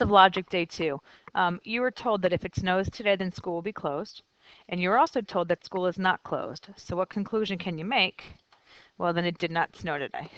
of logic day 2. You were told that if it snows today, then school will be closed. And you were also told that school is not closed. So what conclusion can you make? Well, then it did not snow today.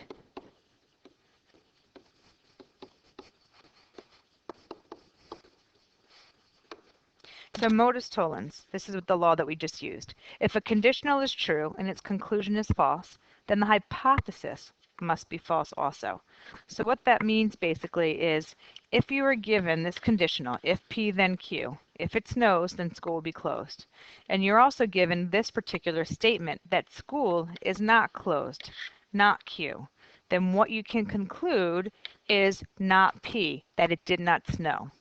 So modus tollens, this is the law that we just used. If a conditional is true and its conclusion is false, then the hypothesis must be false also. So what that means basically is if you are given this conditional, if P then Q, if it snows, then school will be closed. And you're also given this particular statement that school is not closed, not Q. Then what you can conclude is not P, that it did not snow.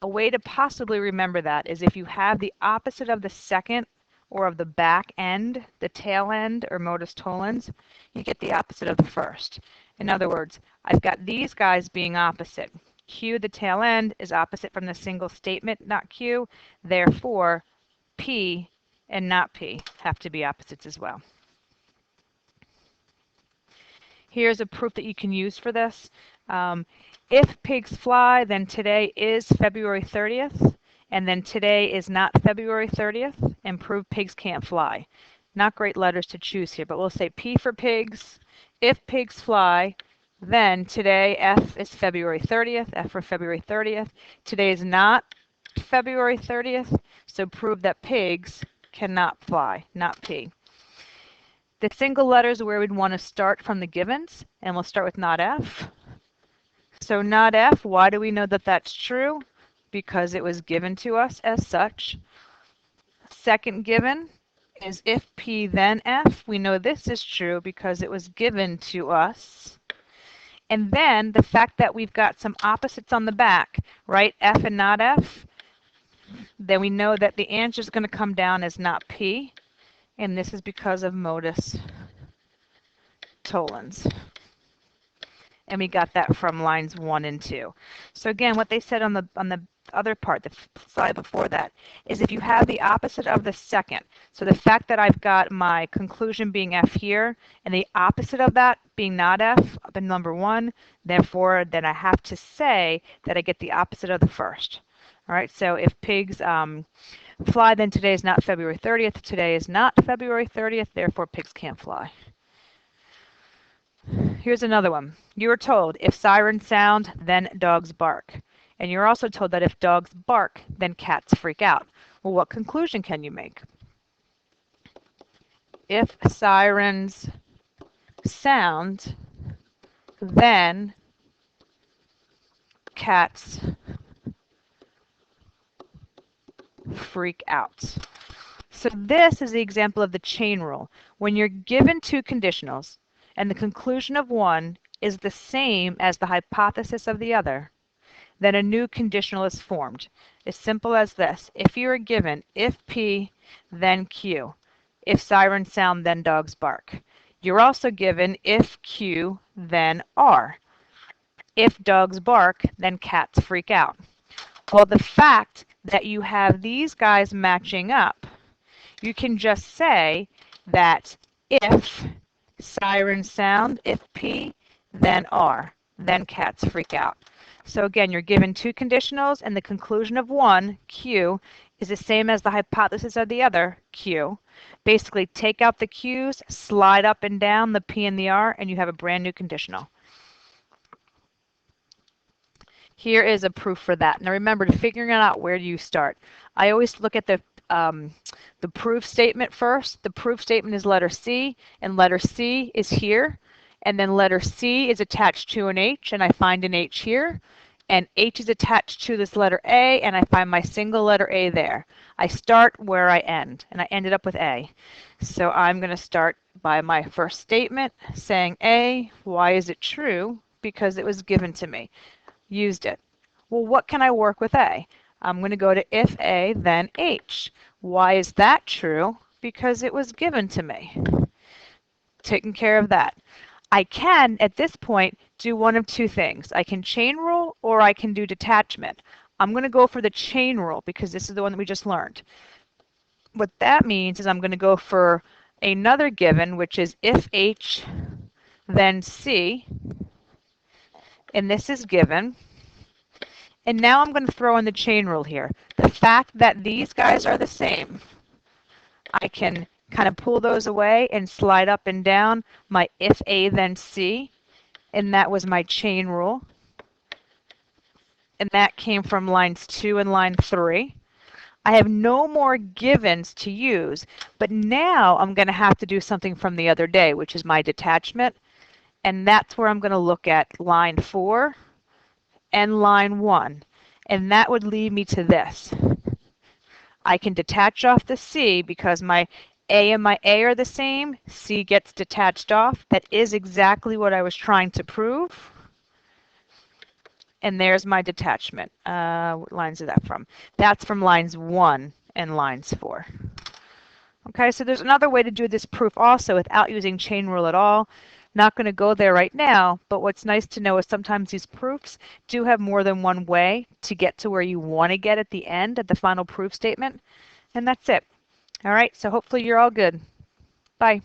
A way to possibly remember that is if you have the opposite of the second or of the back end, the tail end or modus tollens, you get the opposite of the first. In other words, I've got these guys being opposite. Q, the tail end, is opposite from the single statement, not Q. Therefore, P and not P have to be opposites as well. Here's a proof that you can use for this. If pigs fly, then today is February 30th, and then today is not February 30th, and prove pigs can't fly. Not great letters to choose here, but we'll say P for pigs. If pigs fly, then today F is February 30th, F for February 30th. Today is not February 30th, so prove that pigs cannot fly, not P. The single letters are where we'd want to start from the givens, and we'll start with not F. So not F, why do we know that that's true? Because it was given to us as such. Second given is if P then F. We know this is true because it was given to us. And then the fact that we've got some opposites on the back, right? F and not F, then we know that the answer is going to come down as not P. And this is because of modus tollens. And we got that from lines 1 and 2. So again, what they said on the other part, the slide before that, is if you have the opposite of the second, so the fact that I've got my conclusion being F here, and the opposite of that being not F up in number 1, therefore then I have to say that I get the opposite of the first. All right, so if pigs fly, then today is not February 30th. Today is not February 30th, therefore pigs can't fly. Here's another one. You were told if sirens sound, then dogs bark. And you're also told that if dogs bark, then cats freak out. Well, what conclusion can you make? If sirens sound, then cats freak out. So this is the example of the chain rule. When you're given two conditionals, and the conclusion of one is the same as the hypothesis of the other, then a new conditional is formed. As simple as this. If you are given if P, then Q. If sirens sound, then dogs bark. You're also given if Q, then R. If dogs bark, then cats freak out. Well, the fact that you have these guys matching up, you can just say that if sirens sound, if P, then R, then cats freak out. So again, you're given two conditionals, and the conclusion of one, Q, is the same as the hypothesis of the other, Q. Basically, take out the Q's, slide up and down the P and the R, and you have a brand new conditional. Here is a proof for that. Now remember, figuring out where do you start. I always look at the proof statement first. The proof statement is letter C, and letter C is here. And then letter C is attached to an H, and I find an H here. And H is attached to this letter A, and I find my single letter A there. I start where I end, and I ended up with A. So I'm going to start by my first statement saying A. Why is it true? Because it was given to me. Used it. Well, what can I work with A? I'm going to go to if A, then H. Why is that true? Because it was given to me. Taking care of that. I can, at this point, do one of two things. I can chain rule or I can do detachment. I'm going to go for the chain rule because this is the one that we just learned. What that means is I'm going to go for another given, which is if H, then C, and this is given. And now I'm going to throw in the chain rule here. The fact that these guys are the same, I can kind of pull those away and slide up and down my if A then C, and that was my chain rule. And that came from lines 2 and line 3. I have no more givens to use, but now I'm going to have to do something from the other day, which is my detachment. And that's where I'm going to look at line 4 and line 1. And that would lead me to this. I can detach off the C because my A and my A are the same. C gets detached off. That is exactly what I was trying to prove. And there's my detachment. What lines is that from? That's from lines 1 and lines 4. Okay, so there's another way to do this proof also without using chain rule at all. Not going to go there right now, but what's nice to know is sometimes these proofs do have more than one way to get to where you want to get at the end, at the final proof statement. And that's it. All right, so hopefully you're all good. Bye.